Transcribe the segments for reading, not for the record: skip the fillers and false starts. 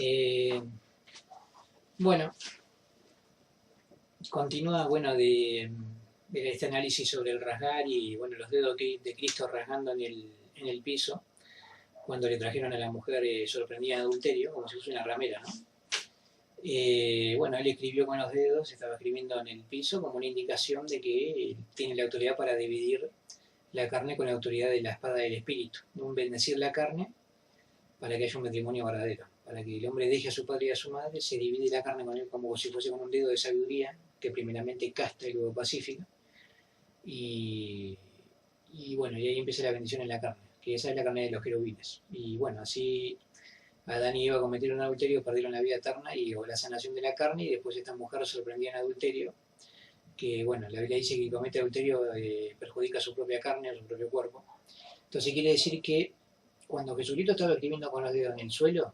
Eh, bueno, continúa, bueno, de este análisis sobre el rasgar y, bueno, los dedos de Cristo rasgando en el piso cuando le trajeron a la mujer sorprendida en adulterio, como si fuese una ramera, ¿no? Bueno, él escribió con los dedos, estaba escribiendo en el piso como una indicación de que tiene la autoridad para dividir la carne con la autoridad de la espada del espíritu, un bendecir la carne para que haya un matrimonio verdadero, para que el hombre deje a su padre y a su madre, se divide la carne con él como si fuese con un dedo de sabiduría, que primeramente casta y luego pacifica, y, y bueno, y ahí empieza la bendición en la carne, que esa es la carne de los querubines. Y bueno, así Adán y Eva cometieron adulterio, perdieron la vida eterna y o la sanación de la carne, y después esta mujer sorprendida en adulterio, que bueno, la Biblia dice que comete adulterio perjudica a su propia carne, a su propio cuerpo. Entonces quiere decir que cuando Jesucristo estaba escribiendo con los dedos en el suelo,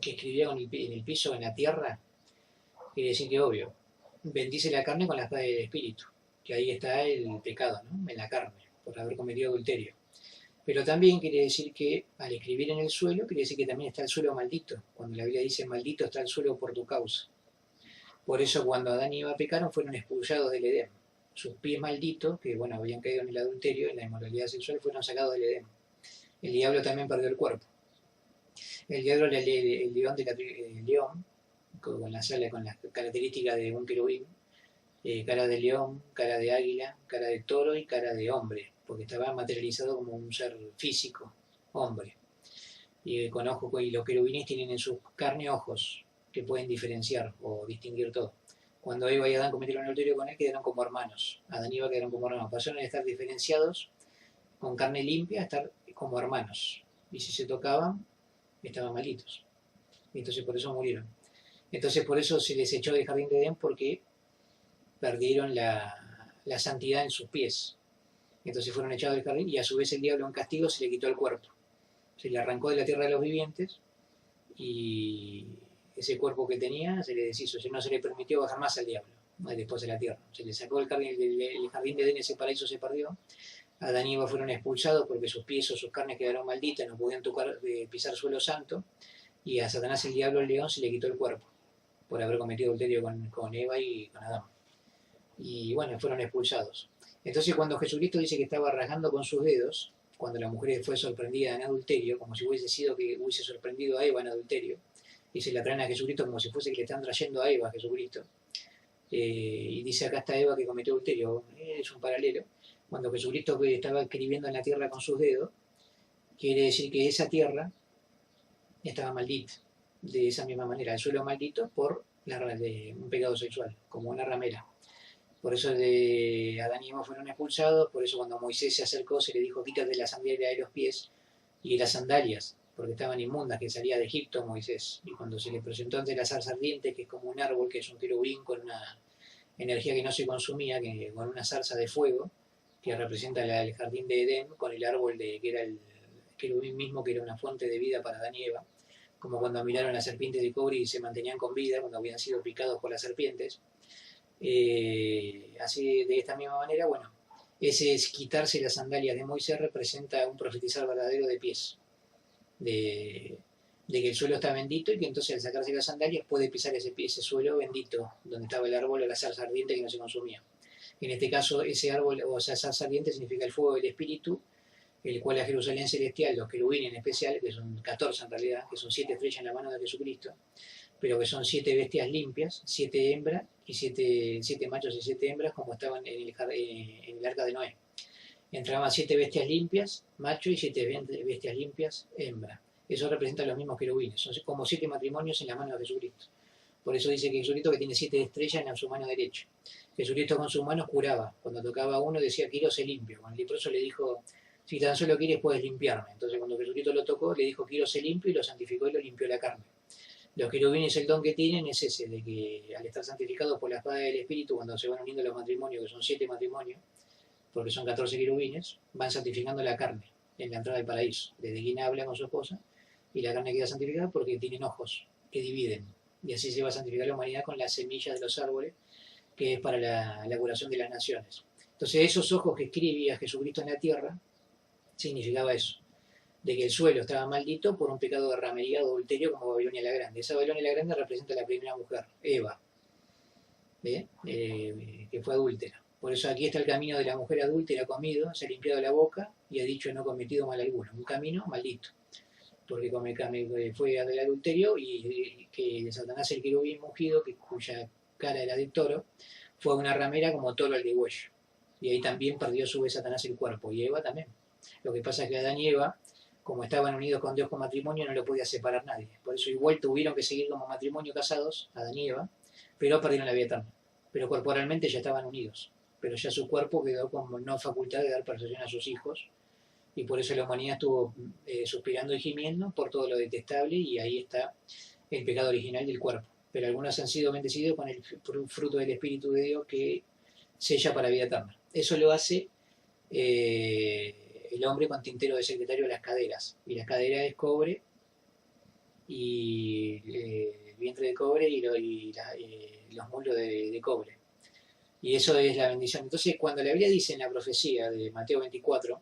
que escribía en el piso, en la tierra, quiere decir que obvio, bendice la carne con la espada del espíritu, que ahí está el pecado, ¿no? En la carne, por haber cometido adulterio. Pero también quiere decir que al escribir en el suelo, quiere decir que también está el suelo maldito. Cuando la Biblia dice maldito está el suelo por tu causa. Por eso cuando Adán y Eva pecaron fueron expulsados del Edén. Sus pies malditos, que bueno, habían caído en el adulterio, en la inmoralidad sexual, fueron sacados del Edén. El diablo también perdió el cuerpo. El diablo era el león de el león, con las características de un querubín, cara de león, cara de águila, cara de toro y cara de hombre, porque estaba materializado como un ser físico, hombre. Y con ojos, y los querubines tienen en su carne ojos que pueden diferenciar o distinguir todo. Cuando Eva y Adán cometieron el adulterio con él, quedaron como hermanos. Adán y Eva quedaron como hermanos. Pasaron de estar diferenciados con carne limpia a estar como hermanos. Y si se tocaban, estaban malitos. Y entonces por eso murieron. Entonces por eso se les echó del jardín de Edén, porque perdieron la santidad en sus pies. Entonces fueron echados del jardín y a su vez el diablo en castigo se le quitó el cuerpo. Se le arrancó de la tierra de los vivientes y ese cuerpo que tenía se le deshizo. No se le permitió bajar más al diablo después de la tierra. Se le sacó el jardín de Edén, ese paraíso se perdió. Adán y Eva fueron expulsados porque sus pies o sus carnes quedaron malditas, no podían tocar, pisar suelo santo, y a Satanás el diablo, el león, se le quitó el cuerpo por haber cometido adulterio con Eva y con Adán. Y bueno, fueron expulsados. Entonces cuando Jesucristo dice que estaba rasgando con sus dedos, cuando la mujer fue sorprendida en adulterio, como si hubiese sido que hubiese sorprendido a Eva en adulterio, y se la traen a Jesucristo como si fuese que le están trayendo a Eva a Jesucristo, y dice acá está Eva que cometió adulterio, es un paralelo. Cuando Jesucristo estaba escribiendo en la tierra con sus dedos, quiere decir que esa tierra estaba maldita, de esa misma manera, el suelo maldito por un pecado sexual, como una ramera. Por eso de Adán y Eva fueron expulsados, por eso cuando Moisés se acercó se le dijo quítate la sandalia de los pies y las sandalias, porque estaban inmundas, que salía de Egipto Moisés. Y cuando se le presentó ante la zarza ardiente, que es como un árbol, que es un querubín con una energía que no se consumía, que con una zarza de fuego, que representa el jardín de Edén, con el árbol que era el querubín mismo, que era una fuente de vida para Adán y Eva, como cuando miraron a las serpientes de cobre y se mantenían con vida cuando habían sido picados por las serpientes. Así de esta misma manera, bueno, ese es quitarse las sandalias de Moisés, representa un profetizar verdadero de pies, de que el suelo está bendito y que entonces al sacarse las sandalias puede pisar ese suelo bendito donde estaba el árbol o la zarza ardiente que no se consumía. En este caso ese árbol o esa zarza ardiente significa el fuego del espíritu, el cual a Jerusalén celestial, los querubines en especial, que son 14 en realidad, que son 7 estrellas en la mano de Jesucristo, pero que son 7 bestias limpias, 7 hembras y 7 machos y 7 hembras, como estaban en el arca de Noé. Entraban 7 bestias limpias, macho, y 7 bestias limpias, hembra. Eso representa a los mismos querubines, son como 7 matrimonios en la mano de Jesucristo. Por eso dice que Jesucristo que tiene 7 estrellas en su mano derecha. Jesucristo con sus manos curaba. Cuando tocaba a uno decía, quiero ser limpio. Cuando el leproso le dijo, si tan solo quieres puedes limpiarme. Entonces cuando Jesucristo lo tocó, le dijo, quiero ser limpio, y lo santificó y lo limpió la carne. Los querubines, el don que tienen es ese, de que al estar santificados por la espada del Espíritu, cuando se van uniendo los matrimonios, que son 7 matrimonios, porque son 14 querubines, van santificando la carne en la entrada del paraíso. Desde quien habla con su esposa, y la carne queda santificada porque tienen ojos que dividen. Y así se va a santificar la humanidad con las semillas de los árboles, que es para la curación de las naciones. Entonces esos ojos que escribía Jesucristo en la tierra, significaba eso. de que el suelo estaba maldito por un pecado de ramería o adulterio como Babilonia la Grande. Esa Babilonia la Grande representa a la primera mujer, Eva, que fue adúltera. Por eso aquí está el camino de la mujer adúltera, ha comido, se ha limpiado la boca y ha dicho no he cometido mal alguno. Un camino maldito, porque fue del adulterio y que Satanás el querubín ungido, cuya cara era de toro, fue una ramera como toro al de huello. Y ahí también perdió a su vez Satanás el cuerpo, y Eva también. Lo que pasa es que Adán y Eva, como estaban unidos con Dios con matrimonio, no lo podía separar nadie. Por eso igual tuvieron que seguir como matrimonio casados, Adán y Eva, pero perdieron la vida eterna. Pero corporalmente ya estaban unidos. Pero ya su cuerpo quedó como no facultad de dar persuasión a sus hijos. Y por eso la humanidad estuvo suspirando y gimiendo por todo lo detestable, y ahí está el pecado original del cuerpo. Pero algunos han sido bendecidos con el fruto del Espíritu de Dios que sella para vida eterna. Eso lo hace el hombre con tintero de secretario de las caderas. Y las caderas es cobre, y el vientre de cobre y los muslos de cobre. Y eso es la bendición. Entonces, cuando la Biblia dice en la profecía de Mateo 24,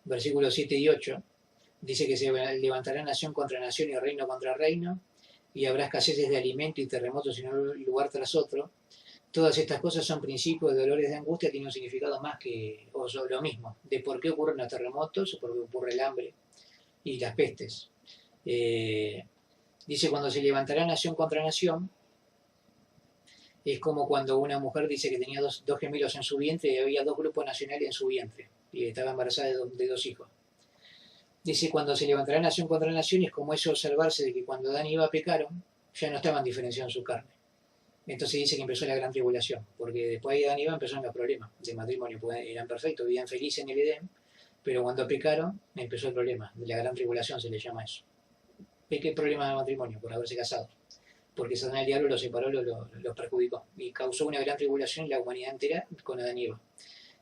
versículos 7 y 8, dice que se levantará nación contra nación y reino contra reino, y habrá escaseces de alimento y terremotos en un lugar tras otro. Todas estas cosas son principios de dolores de angustia, tienen un significado más que o lo mismo, de por qué ocurren los terremotos, o por qué ocurre el hambre y las pestes. Dice, cuando se levantará nación contra nación, es como cuando una mujer dice que tenía dos gemelos en su vientre y había dos grupos nacionales en su vientre, y estaba embarazada de dos hijos. Dice, cuando se levantará nación contra nación, es como eso observarse de que cuando Adán y Eva pecaron, ya no estaban diferenciados en su carne. Entonces dice que empezó la gran tribulación, porque después de Adán y Eva empezaron los problemas de matrimonio, porque eran perfectos, vivían felices en el Edén, pero cuando pecaron empezó el problema, la gran tribulación se le llama eso. ¿Qué problema de matrimonio? Por haberse casado. Porque Satanás el diablo los separó, los perjudicó, y causó una gran tribulación en la humanidad entera con Adán y Eva.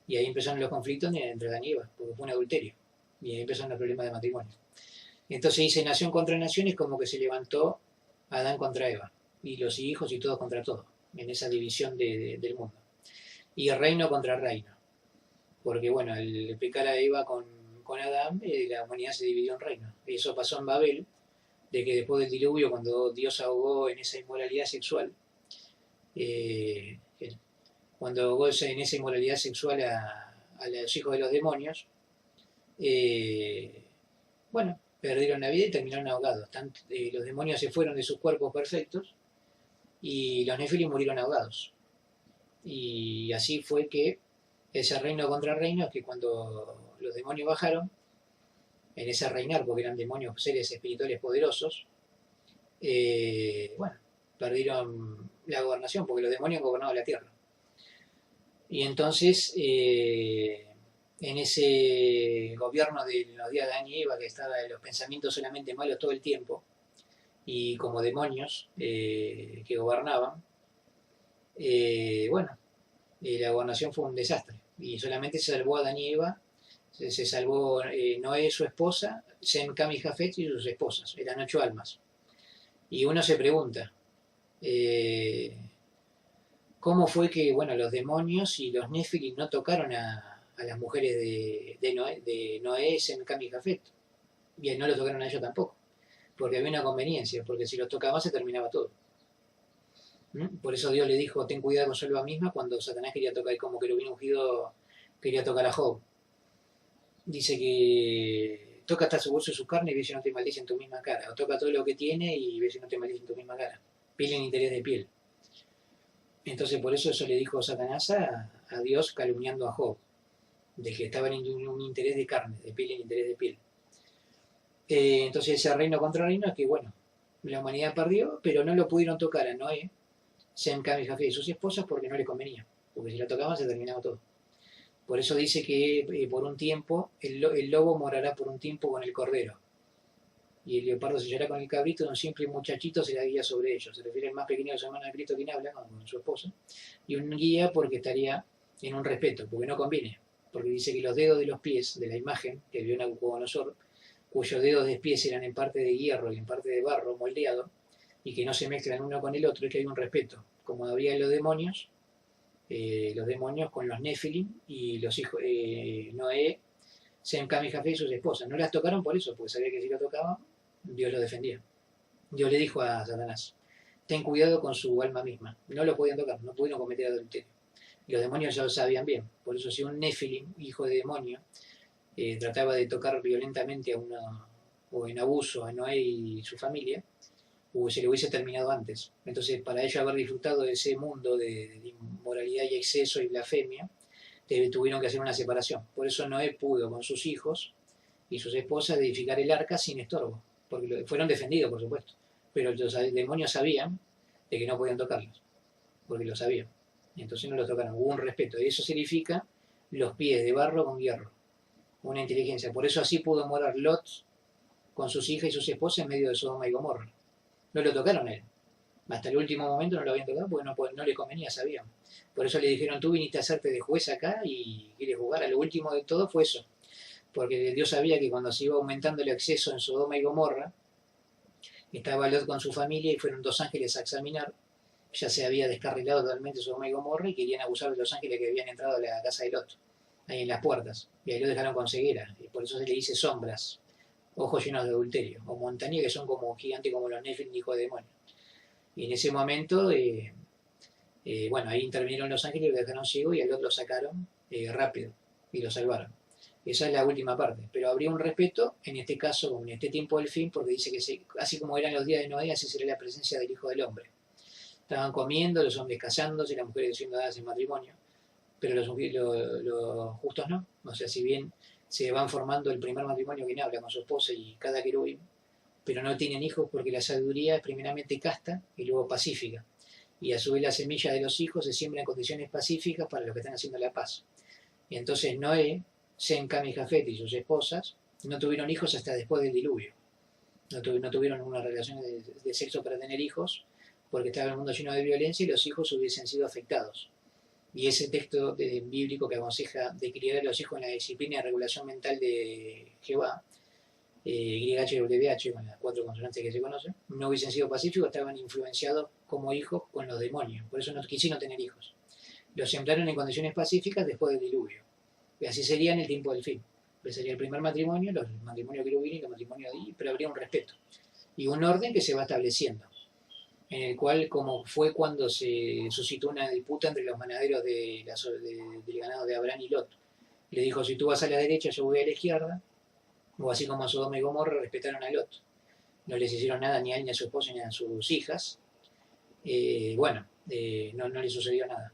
Y ahí empezaron los conflictos entre Adán y Eva, porque fue un adulterio. Y ahí empezaron los problemas de matrimonio. Entonces dice, nación contra nación, es como que se levantó Adán contra Eva, y los hijos y todos contra todos, en esa división del mundo. Y reino contra reino, porque bueno, al pecar a Eva con Adán, la humanidad se dividió en reinos. Y eso pasó en Babel, de que después del diluvio, cuando Dios ahogó en esa inmoralidad sexual, cuando ahogó en esa inmoralidad sexual a los hijos de los demonios, bueno, perdieron la vida y terminaron ahogados. Los demonios se fueron de sus cuerpos perfectos y los nefilim murieron ahogados. Y así fue que ese reino contra reino, que cuando los demonios bajaron, en ese reinar, porque eran demonios, seres espirituales poderosos, bueno, perdieron la gobernación, porque los demonios gobernaban la tierra. Y entonces, en ese gobierno de los días de Adán y Eva, que estaba en los pensamientos solamente malos todo el tiempo, y como demonios que gobernaban, bueno, la gobernación fue un desastre, y solamente se salvó a Adán y Eva, se salvó Noé, su esposa, Sem, Cam y Jafet y sus esposas, eran 8 almas. Y uno se pregunta, ¿cómo fue que, bueno, los demonios y los Nefilim no tocaron a las mujeres de Noé, Sem, Cam y Jafet? Y no lo tocaron a ellos tampoco, porque había una conveniencia, porque si los tocaba se terminaba todo. Por eso Dios le dijo, ten cuidado con Selva misma, cuando Satanás quería tocar, como que lo vino ungido, quería tocar a Job. Dice que toca hasta su bolso y su carne y ve si no te maldice en tu misma cara. O toca todo lo que tiene y ve si no te maldice en tu misma cara. Piel en interés de piel. Entonces por eso le dijo Satanás a Dios calumniando a Job, de que estaba en un interés de carne, de piel en interés de piel. Entonces ese reino contra reino es que, bueno, la humanidad perdió, pero no lo pudieron tocar a Noé, Sem, Cam y Jafet y sus esposas porque no les convenía. Porque si lo tocaban se terminaba todo. Por eso dice que por un tiempo, el lobo morará por un tiempo con el cordero. Y el leopardo se hallará con el cabrito, un simple muchachito será guía sobre ellos. Se refiere al más pequeño de su hermano de Cristo quien habla, con su esposa. Y un guía porque estaría en un respeto, porque no conviene. Porque dice que los dedos de los pies de la imagen que vio Nabucodonosor, cuyos dedos de pies eran en parte de hierro y en parte de barro moldeado, y que no se mezclan uno con el otro, es que hay un respeto. Como había en los demonios con los Nefilim y los hijos Noé, Sem, Cam y Jafet y sus esposas. No las tocaron por eso, porque sabía que si lo tocaban, Dios lo defendía. Dios le dijo a Satanás, ten cuidado con su alma misma. No lo podían tocar, no pudieron cometer adulterio. Y los demonios ya lo sabían bien. Por eso si un Nefilim, hijo de demonio, trataba de tocar violentamente a una, o en abuso a Noé y su familia, se le hubiese terminado antes. Entonces, para ellos haber disfrutado de ese mundo de inmoralidad y exceso y blasfemia, tuvieron que hacer una separación. Por eso Noé pudo con sus hijos y sus esposas edificar el arca sin estorbo, porque fueron defendidos, por supuesto, pero los demonios sabían de que no podían tocarlos, porque lo sabían, y entonces no los tocaron, hubo un respeto, y eso significa los pies de barro con hierro, una inteligencia. Por eso así pudo morar Lot con sus hijas y sus esposas en medio de Sodoma y Gomorra. No lo tocaron a él. Hasta el último momento no lo habían tocado porque no le convenía, sabían. Por eso le dijeron, tú viniste a hacerte de juez acá y quieres jugar. A lo último de todo fue eso. Porque Dios sabía que cuando se iba aumentando el exceso en Sodoma y Gomorra, estaba Lot con su familia y fueron dos ángeles a examinar. Ya se había descarrilado totalmente Sodoma y Gomorra y querían abusar de los ángeles que habían entrado a la casa de Lot, ahí en las puertas. Y ahí lo dejaron con ceguera. Y por eso se le dice sombras, ojos llenos de adulterio, o montañas que son como gigantes como los Nephilim, hijos de demonio. Y en ese momento, bueno, ahí intervinieron los ángeles y lo dejaron ciego y al otro lo sacaron rápido y lo salvaron. Esa es la última parte. Pero habría un respeto, en este caso, en este tiempo del fin, porque dice que así como eran los días de Noé, así será la presencia del Hijo del Hombre. Estaban comiendo, los hombres casándose, las mujeres siendo dadas en matrimonio, pero los justos no. O sea, si bien se van formando el primer matrimonio que habla con su esposa y cada querubín, pero no tienen hijos porque la sabiduría es primeramente casta y luego pacífica. Y a su vez la semilla de los hijos se siembra en condiciones pacíficas para los que están haciendo la paz. Y entonces Noé, Sem, Cam y Jafet y sus esposas no tuvieron hijos hasta después del diluvio. No tuvieron una relación de sexo para tener hijos porque estaba el mundo lleno de violencia y los hijos hubiesen sido afectados. Y ese texto bíblico que aconseja de criar a los hijos en la disciplina y regulación mental de Jehová, YHWH, con las 4 consonantes que se conocen, no hubiesen sido pacíficos, estaban influenciados como hijos con los demonios. Por eso no quisieron tener hijos. Los sembraron en condiciones pacíficas después del diluvio. Y así sería en el tiempo del fin. Sería el primer matrimonio, los matrimonios querubines y los matrimonios de pero habría un respeto. Y un orden que se va estableciendo, en el cual, como fue cuando se suscitó una disputa entre los manaderos del ganado de Abraham y Lot. Le dijo, si tú vas a la derecha, yo voy a la izquierda, o así como Sodoma y Gomorra respetaron a Lot. No les hicieron nada ni a él, ni a su esposa, ni a sus hijas. No les sucedió nada.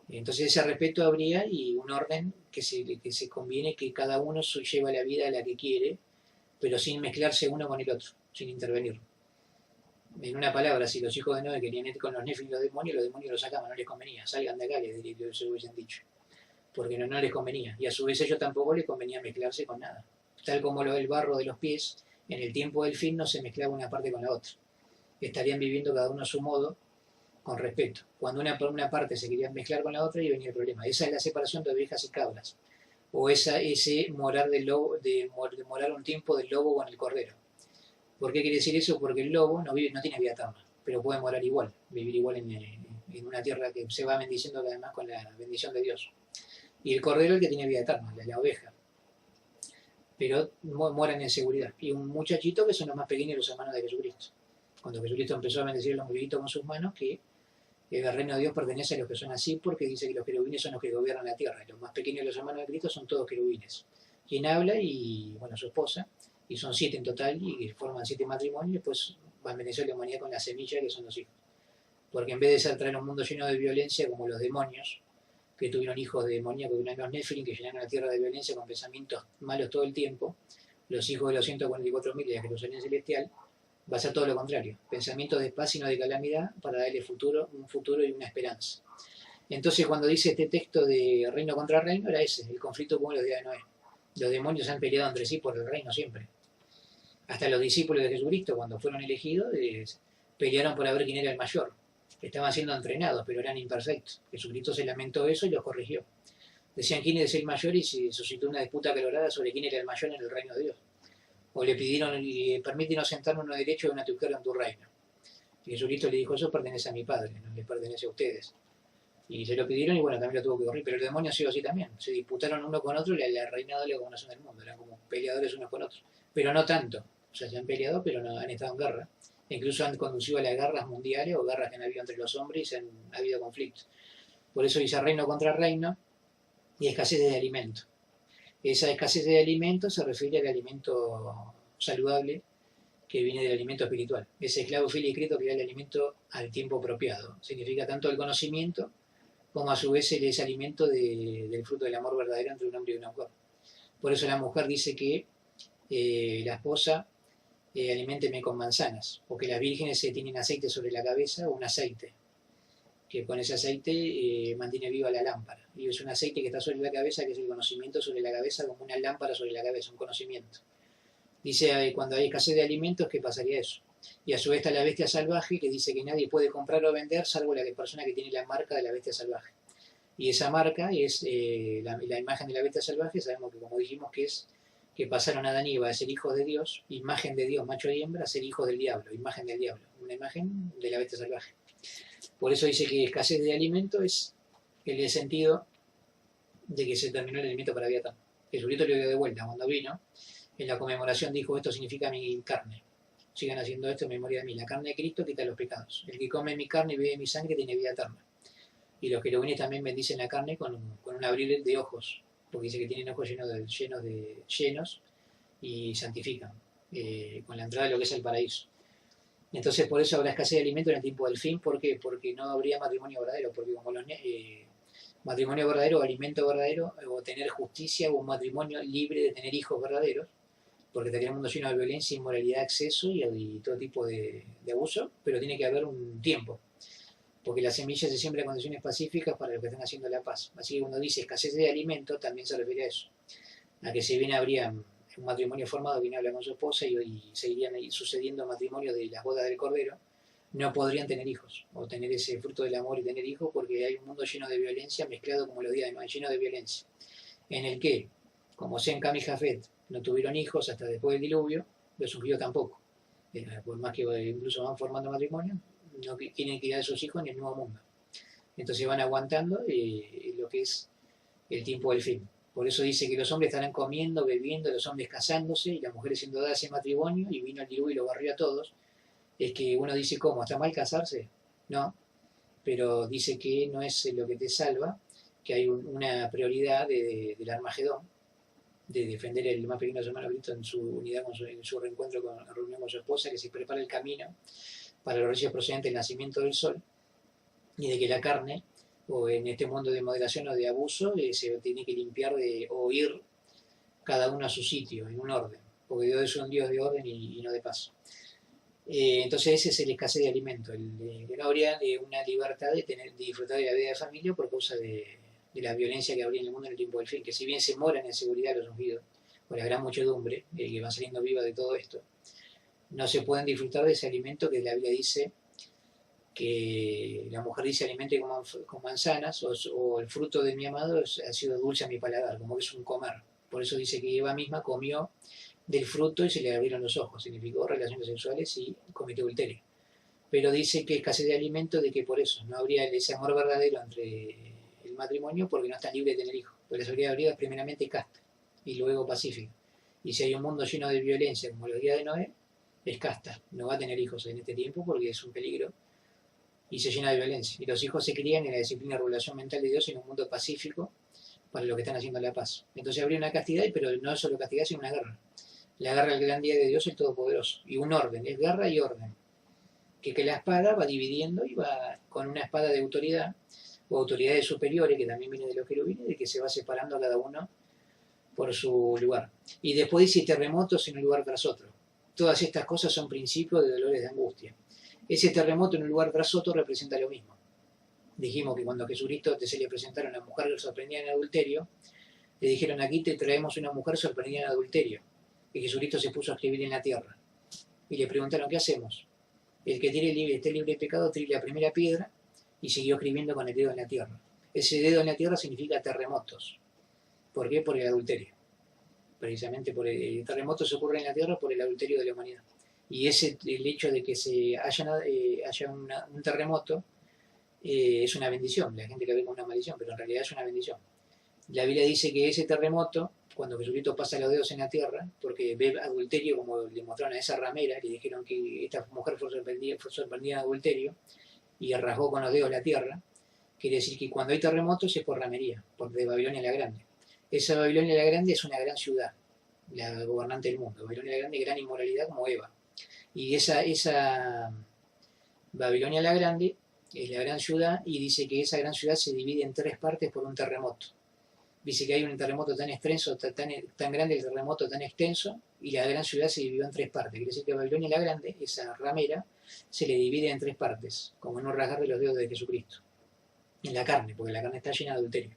Entonces ese respeto habría y un orden que se conviene que cada uno lleva la vida a la que quiere, pero sin mezclarse uno con el otro, sin intervenir. En una palabra, si los hijos de Noé querían ir con los Nephilim y los demonios los sacaban, no les convenía, salgan de acá, les hubiesen dicho, porque no les convenía, y a su vez ellos tampoco les convenía mezclarse con nada, tal como el barro de los pies, en el tiempo del fin no se mezclaba una parte con la otra, estarían viviendo cada uno a su modo, con respeto. Cuando una parte se quería mezclar con la otra y venía el problema. Esa es la separación de ovejas y cabras, o ese morar del lobo, de morar un tiempo del lobo con el cordero. ¿Por qué quiere decir eso? Porque el lobo no tiene vida eterna, pero puede morar igual, vivir igual en una tierra que se va bendiciendo además con la bendición de Dios. Y el cordero es el que tiene vida eterna, la oveja. Pero mueren en seguridad. Y un muchachito que son los más pequeños de los hermanos de Jesucristo. Cuando Jesucristo empezó a bendecir a los muchachitos con sus manos, que el reino de Dios pertenece a los que son así, porque dice que los querubines son los que gobiernan la tierra. Y los más pequeños de los hermanos de Cristo son todos querubines. Quien habla y, bueno, su esposa, y son 7 en total, y forman 7 matrimonios, y después va a bendecir a la humanidad con la semilla que son los hijos. Porque en vez de ser traer un mundo lleno de violencia, como los demonios, que tuvieron hijos de demoníacos, que los Nephilim, que llenaron la tierra de violencia con pensamientos malos todo el tiempo, los hijos de los 144.000 de la Jerusalén celestial, va a ser todo lo contrario, pensamientos de paz y no de calamidad, para darle un futuro y una esperanza. Entonces, cuando dice este texto de reino contra reino, era ese, el conflicto como los días de Noé. Los demonios han peleado entre sí por el reino siempre. Hasta los discípulos de Jesucristo, cuando fueron elegidos, pelearon por ver quién era el mayor. Estaban siendo entrenados, pero eran imperfectos. Jesucristo se lamentó eso y los corrigió. Decían quién es el mayor y se suscitó una disputa acalorada sobre quién era el mayor en el reino de Dios. O le pidieron, permítenos sentarnos uno derecho y una izquierda en tu reino. Y Jesucristo le dijo, eso pertenece a mi Padre, no les pertenece a ustedes. Y se lo pidieron y bueno, también lo tuvo que correr. Pero el demonio ha sido así también. Se disputaron uno con otro y la reina de la gobernación del mundo. Eran como peleadores unos con otros. Pero no tanto. O sea, se han peleado, pero no han estado en guerra. E incluso han conducido a las guerras mundiales o guerras que han habido entre los hombres y ha habido conflictos. Por eso dice reino contra reino y escasez de alimento. Esa escasez de alimento se refiere al alimento saludable que viene del alimento espiritual. Ese esclavo fiel y escrito que da el alimento al tiempo apropiado. Significa tanto el conocimiento como a su vez ese alimento del fruto del amor verdadero entre un hombre y una mujer. Por eso la mujer dice que la esposa aliménteme con manzanas, o que las vírgenes tienen aceite sobre la cabeza, o un aceite, que con ese aceite mantiene viva la lámpara. Y es un aceite que está sobre la cabeza, que es el conocimiento sobre la cabeza, como una lámpara sobre la cabeza, un conocimiento. Dice, cuando hay escasez de alimentos, ¿qué pasaría eso? Y a su vez está la bestia salvaje, que dice que nadie puede comprar o vender, salvo la persona que tiene la marca de la bestia salvaje. Y esa marca es la imagen de la bestia salvaje, sabemos que como dijimos que pasaron a Adán y Eva a ser hijos de Dios, imagen de Dios, macho y hembra, a ser hijos del diablo, imagen del diablo, una imagen de la bestia salvaje. Por eso dice que escasez de alimento es el sentido de que se terminó el alimento para vida eterna. Jesucristo le dio de vuelta cuando vino, en la conmemoración dijo, esto significa mi carne. Sigan haciendo esto en memoria de mí. La carne de Cristo quita los pecados. El que come mi carne y bebe mi sangre tiene vida eterna. Y los querubines también bendicen la carne con un abrir de ojos, porque dice que tienen ojos llenos y santifican, con la entrada de lo que es el paraíso. Entonces por eso habrá escasez de alimento en el tiempo del fin. ¿Por qué? Porque no habría matrimonio verdadero, porque como matrimonio verdadero, alimento verdadero, o tener justicia, o un matrimonio libre de tener hijos verdaderos, porque estaría un mundo lleno de violencia, inmoralidad, exceso y todo tipo de abuso, pero tiene que haber un tiempo, porque la semilla se siembra en condiciones pacíficas para los que están haciendo la paz. Así que cuando dice escasez de alimento, también se refiere a eso, a que si bien habría un matrimonio formado, quien habla con su esposa y seguirían sucediendo matrimonios de las bodas del Cordero, no podrían tener hijos, o tener ese fruto del amor y tener hijos, porque hay un mundo lleno de violencia, mezclado como los días de Noé, lleno de violencia, en el que, como Sem, Cam y Jafet no tuvieron hijos hasta después del diluvio, los ungidos tampoco. Por más que incluso van formando matrimonio, no tienen que ir a sus hijos en el nuevo mundo. Entonces van aguantando lo que es el tiempo del fin. Por eso dice que los hombres estarán comiendo, bebiendo, los hombres casándose y las mujeres siendo dadas en matrimonio, y vino el diluvio y lo barrió a todos. Es que uno dice, ¿cómo? ¿Está mal casarse? No, pero dice que no es lo que te salva, que hay una prioridad del Armagedón, de defender el más pequeño de su hermano Cristo en su unidad, en su reencuentro con la reunión con su esposa, que se prepara el camino para los reyes procedentes del nacimiento del sol, y de que la carne, o en este mundo de moderación o de abuso, se tiene que limpiar o ir cada uno a su sitio, en un orden, porque Dios es un Dios de orden y no de paz. Entonces ese es el escasez de alimento, que no habría una libertad de disfrutar de la vida de familia por causa de la violencia que habría en el mundo en el tiempo del fin, que si bien se moran en seguridad los ungidos, por la gran muchedumbre que va saliendo viva de todo esto, no se pueden disfrutar de ese alimento que la Biblia dice que la mujer dice alimente con manzanas, o el fruto de mi amado ha sido dulce a mi paladar, como que es un comer. Por eso dice que Eva misma comió del fruto y se le abrieron los ojos, significó relaciones sexuales y cometió adulterio. Pero dice que escasez de alimento, de que por eso no habría ese amor verdadero entre el matrimonio, porque no están libres de tener hijos. Porque la seguridad griega es primeramente casta y luego pacífica. Y si hay un mundo lleno de violencia como los días de Noé, es casta, no va a tener hijos en este tiempo porque es un peligro y se llena de violencia. Y los hijos se crían en la disciplina y regulación mental de Dios en un mundo pacífico para los que están haciendo la paz. Entonces habría una castidad, pero no es solo castidad, sino una guerra. La guerra del gran día de Dios, el Todopoderoso. Y un orden, es guerra y orden. Que la espada va dividiendo y va con una espada de autoridad, o autoridades superiores, que también viene de los querubines, de que se va separando a cada uno por su lugar. Y después dice terremotos en un lugar tras otro. Todas estas cosas son principios de dolores de angustia. Ese terremoto en un lugar tras otro representa lo mismo. Dijimos que cuando a Jesucristo se le presentaron a una mujer sorprendida en adulterio, le dijeron, aquí te traemos una mujer sorprendida en adulterio. Y Jesucristo se puso a escribir en la tierra. Y le preguntaron, ¿qué hacemos? El que esté libre de pecado, tire la primera piedra, y siguió escribiendo con el dedo en la tierra. Ese dedo en la tierra significa terremotos. ¿Por qué? Por el adulterio. Precisamente por el terremoto se ocurre en la tierra por el adulterio de la humanidad. Y el hecho de que haya un terremoto es una bendición. La gente lo ve como una maldición, pero en realidad es una bendición. La Biblia dice que ese terremoto, cuando Jesucristo pasa los dedos en la tierra, porque ve adulterio, como le mostraron a esa ramera, le dijeron que esta mujer fue sorprendida en adulterio, y rasgó con los dedos la tierra, quiere decir que cuando hay terremotos es por ramería, por de Babilonia la Grande. Esa Babilonia la Grande es una gran ciudad, la gobernante del mundo. Babilonia la Grande, gran inmoralidad como Eva. Y esa Babilonia la Grande es la gran ciudad, y dice que esa gran ciudad se divide en 3 partes por un terremoto. Dice que hay un terremoto tan extenso, tan grande, el terremoto tan extenso, y la gran ciudad se dividió en 3 partes. Quiere decir que Babilonia la Grande, esa ramera, se le divide en 3 partes, como en un rasgar de los dedos de Jesucristo. En la carne, porque la carne está llena de adulterio.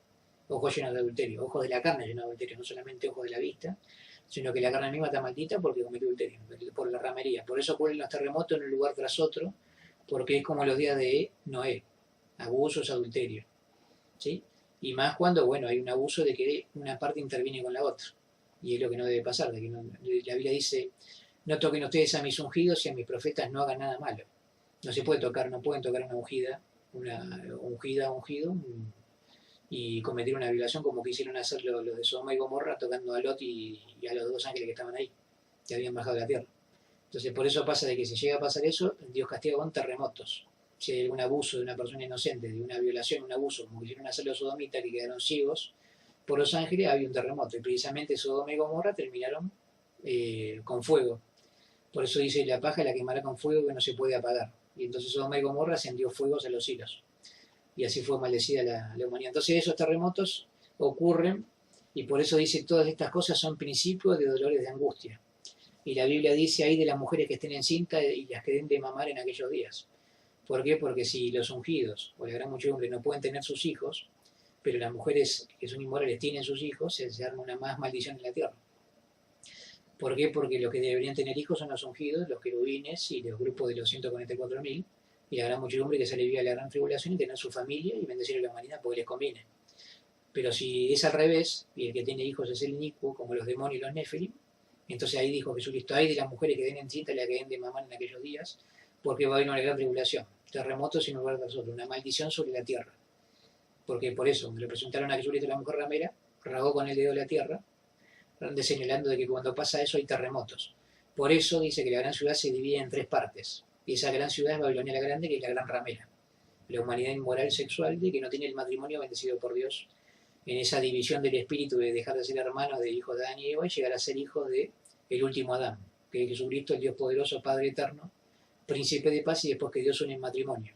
Ojos llenos de adulterio, ojos de la carne llenos de adulterio, no solamente ojos de la vista, sino que la carne misma está maldita porque cometió adulterio, por la ramería. Por eso ocurren los terremotos en un lugar tras otro, porque es como los días de Noé, abusos, adulterio, ¿sí? Y más cuando, bueno, hay un abuso de que una parte interviene con la otra, y es lo que no debe pasar, de que no, la Biblia dice, no toquen ustedes a mis ungidos y a mis profetas no hagan nada malo. No se puede tocar, no pueden tocar una ungida, ungido, y cometer una violación como quisieron hacer los de Sodoma y Gomorra, tocando a Lot y a los 2 ángeles que estaban ahí, que habían bajado de la tierra. Entonces por eso pasa de que si llega a pasar eso, Dios castiga con terremotos. Si hay algún abuso de una persona inocente, de una violación, un abuso, como quisieron hacer los sodomitas que quedaron ciegos por los ángeles, había un terremoto. Y precisamente Sodoma y Gomorra terminaron con fuego. Por eso dice, la paja la quemará con fuego que no se puede apagar. Y entonces Sodoma y Gomorra ascendió fuegos a los cielos. Y así fue maldecida la humanidad. Entonces esos terremotos ocurren, y por eso dice, todas estas cosas son principios de dolores de angustia. Y la Biblia dice ahí de las mujeres que estén encintas y las que den de mamar en aquellos días. ¿Por qué? Porque si los ungidos o la gran muchedumbre no pueden tener sus hijos, pero las mujeres que son inmorales tienen sus hijos, se arma una más maldición en la tierra. ¿Por qué? Porque los que deberían tener hijos son los ungidos, los querubines y los grupos de los 144.000, y la gran muchedumbre que se alivia a la gran tribulación y tener su familia y bendecir a la humanidad porque les conviene. Pero si es al revés, y el que tiene hijos es el inicuo, como los demonios y los nefilim, entonces ahí dijo Jesucristo, hay de las mujeres que den encinta y las que den de mamar en aquellos días, porque va a haber una gran tribulación, terremotos sin lugar tras otro, una maldición sobre la tierra. Porque por eso, le presentaron a Jesucristo la mujer ramera, rasgó con el dedo la tierra, señalando de que cuando pasa eso hay terremotos. Por eso dice que la gran ciudad se divide en 3 partes, y esa gran ciudad es Babilonia la Grande, que es la gran ramera. La humanidad inmoral sexual de que no tiene el matrimonio bendecido por Dios, en esa división del espíritu de dejar de ser hermanos de hijos de Adán y Eva y llegar a ser hijos de el último Adán, que es Jesucristo, el Dios poderoso, Padre eterno, príncipe de paz, y después que Dios une en matrimonio.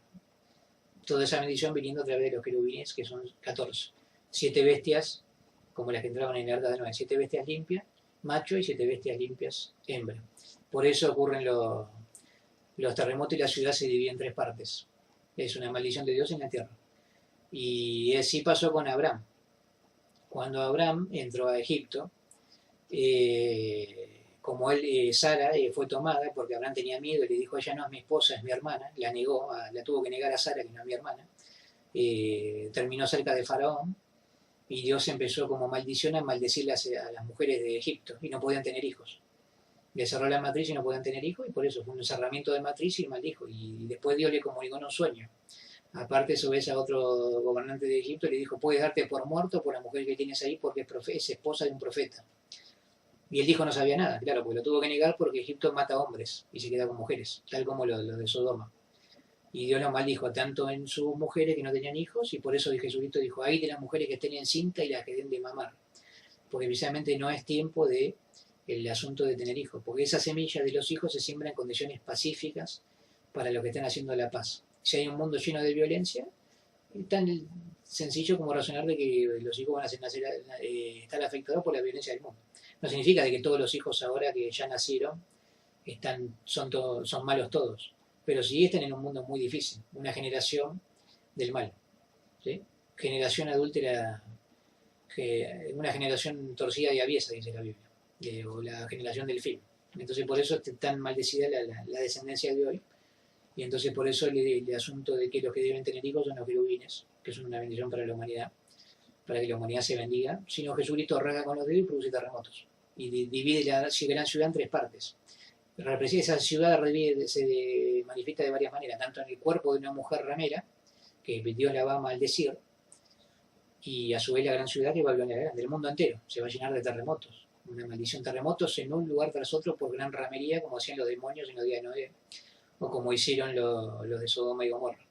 Toda esa bendición viniendo a través de los querubines, que son 14. 7 bestias, como las que entraban en la arca de Noé, 7 bestias limpias, macho, y 7 bestias limpias, hembra. Por eso ocurren los terremotos y la ciudad se divide en 3 partes. Es una maldición de Dios en la tierra. Y así pasó con Abraham. Cuando Abraham entró a Egipto, como Sara fue tomada, porque Abraham tenía miedo y le dijo, ella no es mi esposa, es mi hermana, la negó, la tuvo que negar a Sara, que no es mi hermana, terminó cerca de Faraón, y Dios empezó como maldición a maldecir a las mujeres de Egipto, y no podían tener hijos. Le cerró la matriz y no podían tener hijos, y por eso fue un cerramiento de matriz y maldijo. Y después Dios le comunicó en un sueño. Aparte, eso ves a otro gobernante de Egipto, le dijo, puedes darte por muerto por la mujer que tienes ahí porque es esposa de un profeta. Y él dijo no sabía nada, claro, porque lo tuvo que negar porque Egipto mata hombres y se queda con mujeres, tal como lo de Sodoma. Y Dios lo maldijo tanto en sus mujeres que no tenían hijos, y por eso Jesucristo dijo, ay de las mujeres que estén encinta y las que den de mamar. Porque precisamente no es tiempo de el asunto de tener hijos, porque esa semilla de los hijos se siembra en condiciones pacíficas para los que están haciendo la paz. Si hay un mundo lleno de violencia, es tan sencillo como razonar de que los hijos van a estar afectados por la violencia del mundo. No significa de que todos los hijos ahora que ya nacieron son malos todos, pero sí están en un mundo muy difícil, una generación del mal, ¿sí? Generación adúltera, una generación torcida y aviesa, dice la Biblia, o la generación del fin. Entonces por eso es tan maldecida la descendencia de hoy, y entonces por eso el asunto de que los que deben tener hijos son los querubines, que son una bendición para la humanidad, para que la humanidad se bendiga, sino Jesucristo rasga con los dedos y produce terremotos, y divide la gran ciudad en 3 partes. Esa ciudad se manifiesta de varias maneras, tanto en el cuerpo de una mujer ramera, que Dios la va a maldecir, y a su vez la gran ciudad que es Babilonia la Grande, del mundo entero, se va a llenar de terremotos. Una maldición, terremotos en un lugar tras otro por gran ramería, como hacían los demonios en los días de Noé, o como hicieron los de Sodoma y Gomorra.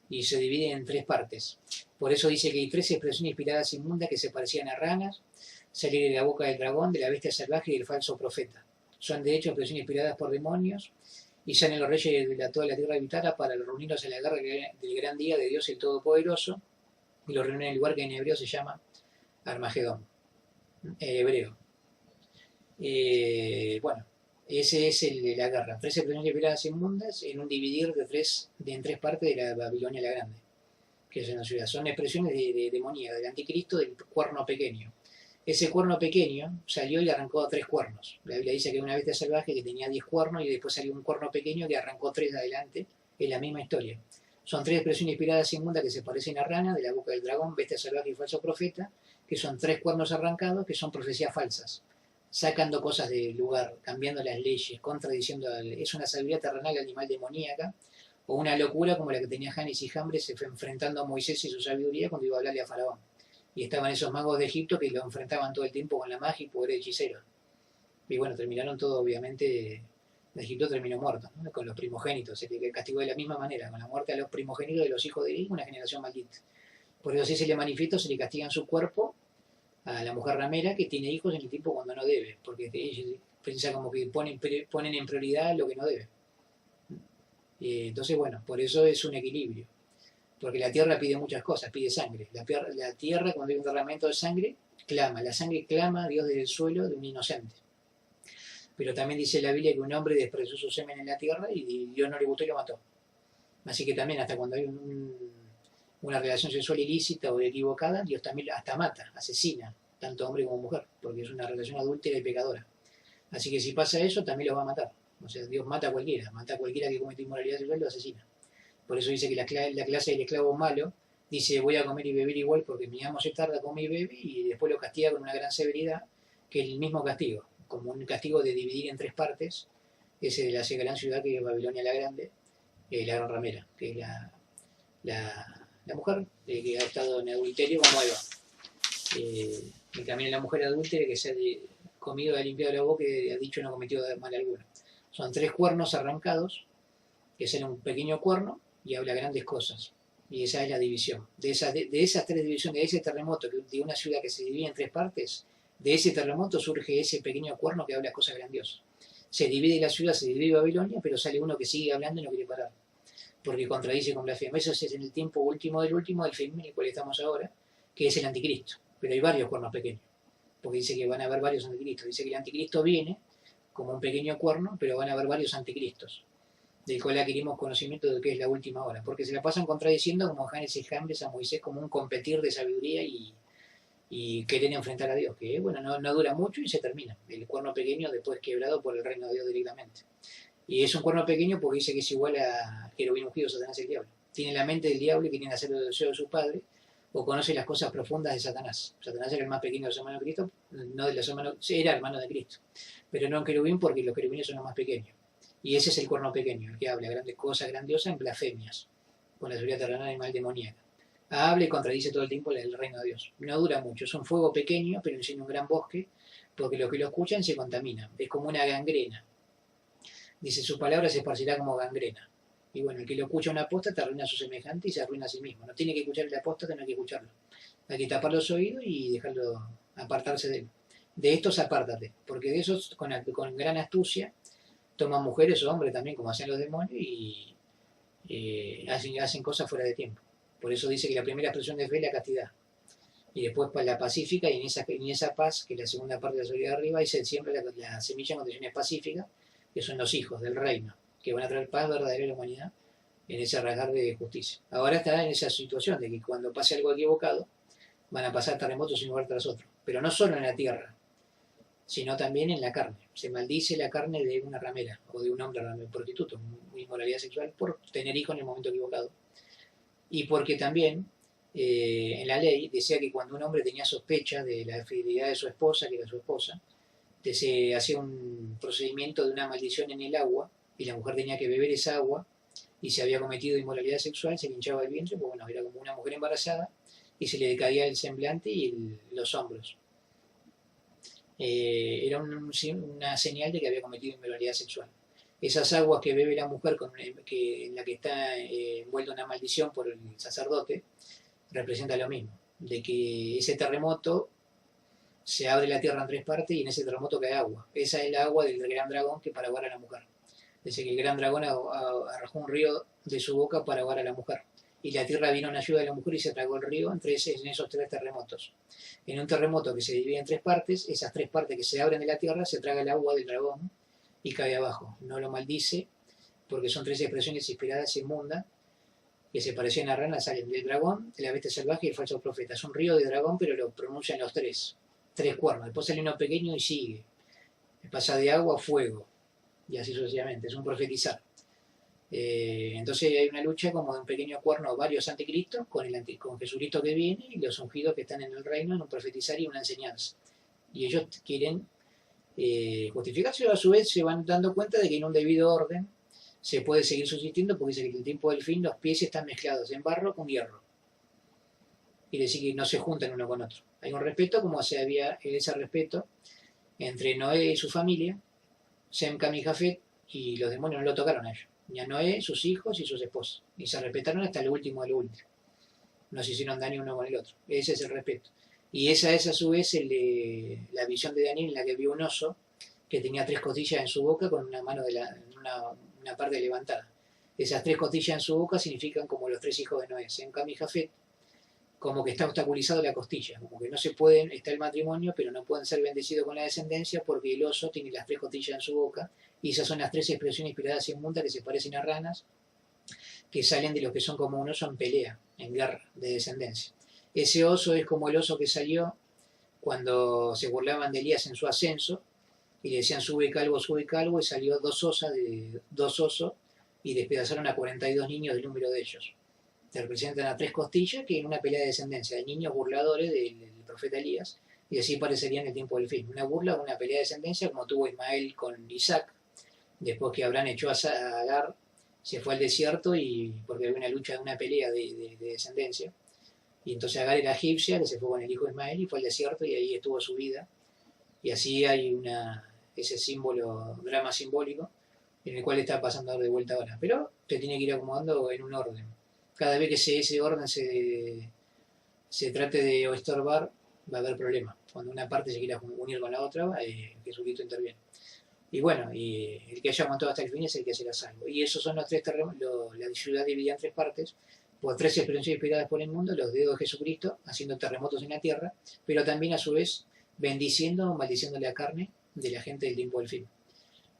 Y se divide en 3 partes. Por eso dice que hay 3 expresiones inspiradas inmundas que se parecían a ranas, salir de la boca del dragón, de la bestia salvaje y del falso profeta. Son de hecho expresiones inspiradas por demonios, y salen los reyes de toda la tierra habitada para reunirnos en la guerra del gran día de Dios el Todopoderoso, y los reúnen en el lugar que en hebreo se llama Armagedón, hebreo. Bueno, ese es el de la guerra. 3 expresiones inspiradas inmundas en un dividir en 3 partes de la Babilonia la Grande, que es una ciudad. Son expresiones de demoníacas, del anticristo, del cuerno pequeño. Ese cuerno pequeño salió y arrancó 3 cuernos. La Biblia dice que una bestia salvaje que tenía 10 cuernos y después salió un cuerno pequeño que arrancó 3 de adelante. Es la misma historia. Son 3 expresiones inspiradas inmundas que se parecen a rana, de la boca del dragón, bestia salvaje y falso profeta, que son 3 cuernos arrancados, que son profecías falsas, sacando cosas del lugar, cambiando las leyes, contradiciendo. Es una sabiduría terrenal animal demoníaca, o una locura como la que tenía Janes y Jambres se fue enfrentando a Moisés y su sabiduría cuando iba a hablarle a Faraón. Y estaban esos magos de Egipto que lo enfrentaban todo el tiempo con la magia y poder hechicero. Y bueno, terminaron todo, obviamente, de Egipto terminó muerto, ¿no? Con los primogénitos, se le castigó de la misma manera, con la muerte a los primogénitos de los hijos de Eli, una generación maldita. Por eso si se le manifiesta, se le castiga en su cuerpo a la mujer ramera que tiene hijos en el tiempo cuando no debe, porque ella piensa como que ponen en prioridad lo que no debe. Entonces, bueno, por eso es un equilibrio. Porque la tierra pide muchas cosas, pide sangre. La tierra, cuando hay un derramamiento de sangre, clama. La sangre clama a Dios desde el suelo de un inocente. Pero también dice la Biblia que un hombre despreció su semen en la tierra y Dios no le gustó y lo mató. Así que también hasta cuando hay una relación sexual ilícita o equivocada, Dios también hasta mata, asesina, tanto hombre como mujer, porque es una relación adúltera y pecadora. Así que si pasa eso, también los va a matar. O sea, Dios mata a cualquiera que comete inmoralidad sexual, lo asesina. Por eso dice que la clase del esclavo malo dice voy a comer y beber igual porque mi amo se tarda, come y bebe, y después lo castiga con una gran severidad, que es el mismo castigo, como un castigo de dividir en 3 partes, ese de la gran ciudad que es Babilonia la Grande, la gran ramera, que es la mujer que ha estado en adulterio como Eva. Y también la mujer adúltera que se ha comido, ha limpiado la boca y ha dicho no cometió mal alguno. Son 3 cuernos arrancados, que será un pequeño cuerno, y habla grandes cosas. Y esa es la división. De esas 3 divisiones, de ese terremoto, de una ciudad que se divide en 3 partes, de ese terremoto surge ese pequeño cuerno que habla cosas grandiosas. Se divide la ciudad, se divide Babilonia, pero sale uno que sigue hablando y no quiere parar, porque contradice con blasfemia. Eso es en el tiempo último del fin en el cual estamos ahora, que es el anticristo. Pero hay varios cuernos pequeños, porque dice que van a haber varios anticristos. Dice que el anticristo viene como un pequeño cuerno, pero van a haber varios anticristos, del cual adquirimos conocimiento de que es la última hora, porque se la pasan contradiciendo como Janes y Jambres a Moisés, como un competir de sabiduría y querer enfrentar a Dios, que bueno, no dura mucho y se termina. El cuerno pequeño después quebrado por el reino de Dios directamente. Y es un cuerno pequeño porque dice que es igual a querubín ungido, Satanás el diablo. Tiene la mente del diablo y quiere hacer el deseo de su padre, o conoce las cosas profundas de Satanás. Satanás era el más pequeño de los hermanos de Cristo, no de los hermanos, era hermano de Cristo, pero no en querubín porque los querubines son los más pequeños. Y ese es el cuerno pequeño, el que habla grandes cosas grandiosas en blasfemias, con la seguridad terrenal y mal demoníaca. Habla y contradice todo el tiempo el reino de Dios. No dura mucho, es un fuego pequeño, pero enciende un gran bosque, porque los que lo escuchan se contaminan. Es como una gangrena. Dice, su palabra se esparcirá como gangrena. Y bueno, el que lo escucha a un apóstata arruina a su semejante y se arruina a sí mismo. No tiene que escuchar el apóstata, no hay que escucharlo. Hay que tapar los oídos y dejarlo apartarse de él. De estos apártate, porque de esos con gran astucia toman mujeres o hombres también, como hacen los demonios, y hacen cosas fuera de tiempo. Por eso dice que la primera expresión de fe es la castidad. Y después la pacífica, y en esa paz, que es la segunda parte de la sabiduría de arriba, dice siempre la semilla en condiciones pacíficas, que son los hijos del reino, que van a traer paz verdadera a la humanidad en ese rasgar de justicia. Ahora está en esa situación de que cuando pase algo equivocado, van a pasar terremotos un lugar tras otro. Pero no solo en la tierra, sino también en la carne. Se maldice la carne de una ramera o de un hombre prostituto, inmoralidad sexual, por tener hijos en el momento equivocado. Y porque también en la ley decía que cuando un hombre tenía sospecha de la fidelidad de su esposa, que era su esposa, se hacía un procedimiento de una maldición en el agua y la mujer tenía que beber esa agua y si había cometido inmoralidad sexual se le hinchaba el vientre, pues bueno, era como una mujer embarazada y se le decaía el semblante y los hombros. Era una señal de que había cometido inmoralidad sexual. Esas aguas que bebe la mujer en la que está envuelta una maldición por el sacerdote, representa lo mismo, de que ese terremoto se abre la tierra en tres partes y en ese terremoto cae agua. Esa es el agua del gran dragón que para ahogar a la mujer. Dice que el gran dragón arrojó un río de su boca para ahogar a la mujer. Y la tierra vino en ayuda de la mujer y se tragó el río en esos tres terremotos. En un terremoto que se divide en tres partes, esas tres partes que se abren de la tierra se traga el agua del dragón y cae abajo. No lo maldice porque son tres expresiones inspiradas inmundas que se parecían a ranas, salen del dragón, de la bestia salvaje y el falso profeta. Es un río de dragón, pero lo pronuncian los tres cuernos. Después sale uno pequeño y sigue. Pasa de agua a fuego y así sucesivamente. Es un profetizar. Entonces hay una lucha como de un pequeño cuerno, varios anticristos, con Jesucristo que viene y los ungidos que están en el reino en un profetizar y una enseñanza. Y ellos quieren justificarse, pero a su vez se van dando cuenta de que en un debido orden se puede seguir subsistiendo porque dice que en el tiempo del fin los pies están mezclados en barro con hierro. Quiere decir que no se juntan uno con otro. Hay un respeto como se había ese respeto entre Noé y su familia, Sem, Cam y Jafet, y los demonios no lo tocaron a ellos. Ni a Noé, sus hijos y sus esposas. Y se respetaron hasta lo último de lo último. No se hicieron daño uno con el otro. Ese es el respeto. Y esa es a su vez la visión de Daniel en la que vio un oso que tenía tres costillas en su boca con una mano una parte levantada. Esas tres costillas en su boca significan como los tres hijos de Noé, Sem, Cam y Jafet, como que está obstaculizado la costilla, como que no se pueden, está el matrimonio, pero no pueden ser bendecidos con la descendencia porque el oso tiene las tres costillas en su boca, y esas son las tres expresiones inspiradas en mundas que se parecen a ranas, que salen de los que son como un oso en pelea, en guerra de descendencia. Ese oso es como el oso que salió cuando se burlaban de Elías en su ascenso, y le decían sube calvo, y salió dos osos, y despedazaron a 42 niños del número de ellos. Te representan a tres costillas que en una pelea de descendencia de niños burladores del profeta Elías, y así parecería en el tiempo del fin. Una burla, una pelea de descendencia como tuvo Ismael con Isaac, después que Abraham echó a Agar, se fue al desierto y porque había una lucha, una pelea de descendencia, y entonces Agar era egipcia, que se fue con el hijo de Ismael y fue al desierto y ahí estuvo su vida, y así hay ese símbolo, drama simbólico, en el cual está pasando de vuelta ahora, pero te tiene que ir acomodando en un orden. Cada vez que ese orden se trate de estorbar, va a haber problemas. Cuando una parte se quiera unir con la otra, Jesucristo interviene. Y bueno, y el que haya aguantado hasta el fin es el que será salvo. Y esos son los tres terremotos, la ciudad dividida en tres partes, por tres experiencias inspiradas por el mundo, los dedos de Jesucristo, haciendo terremotos en la tierra, pero también a su vez bendiciendo o maldiciendo la carne de la gente del tiempo del fin.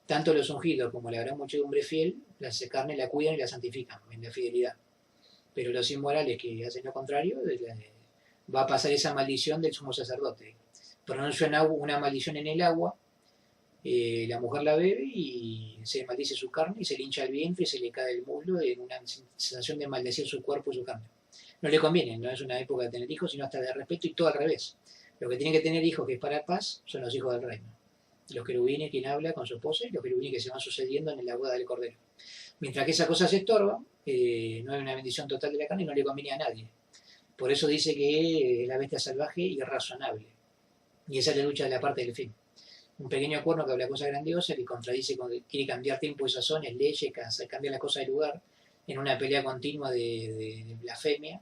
Tanto los ungidos como la gran muchedumbre fiel, la carne la cuidan y la santifican en la fidelidad. Pero los inmorales que hacen lo contrario, va a pasar esa maldición del sumo sacerdote. Pronuncia una maldición en el agua, la mujer la bebe y se maldice su carne y se le hincha el vientre y se le cae el muslo en una sensación de maldecir su cuerpo y su carne. No le conviene, no es una época de tener hijos, sino hasta de respeto y todo al revés. Los que tienen que tener hijos que es para paz son los hijos del reino. Los querubines, quien habla con su esposa, y los querubines que se van sucediendo en la boda del Cordero. Mientras que esa cosa se estorba, no hay una bendición total de la carne y no le conviene a nadie. Por eso dice que es la bestia salvaje y irrazonable. Y esa es la lucha de la parte del fin. Un pequeño cuerno que habla cosas grandiosas, que contradice, quiere cambiar tiempo y sazones, leyes, cambiar las cosas de lugar, en una pelea continua de blasfemia.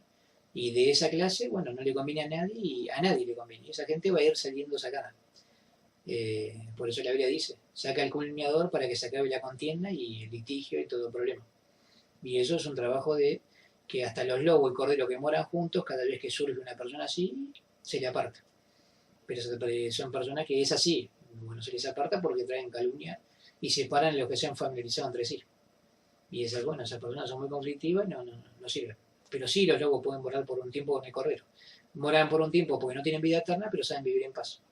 Y de esa clase, bueno, no le conviene a nadie y a nadie le conviene. Esa gente va a ir saliendo sacada. Por eso la Biblia dice, saca el culminador para que se acabe la contienda y el litigio y todo problema. Y eso es un trabajo de que hasta los lobos y cordero que moran juntos, cada vez que surge una persona así, se le aparta. Pero son personas que es así, bueno, se les aparta porque traen calumnia y separan los que se han familiarizado entre sí. Y esas personas son muy conflictivas y no sirven. Pero sí, los lobos pueden morar por un tiempo con el cordero. Moran por un tiempo porque no tienen vida eterna, pero saben vivir en paz.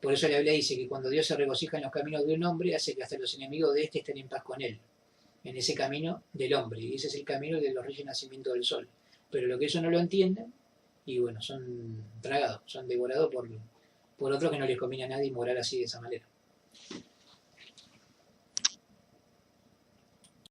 Por eso la Biblia dice que cuando Dios se regocija en los caminos de un hombre, hace que hasta los enemigos de éste estén en paz con él, en ese camino del hombre. Y ese es el camino de los reyes nacimiento del sol. Pero lo que ellos no lo entienden, y bueno, son tragados, son devorados por otros que no les conviene a nadie morar así de esa manera.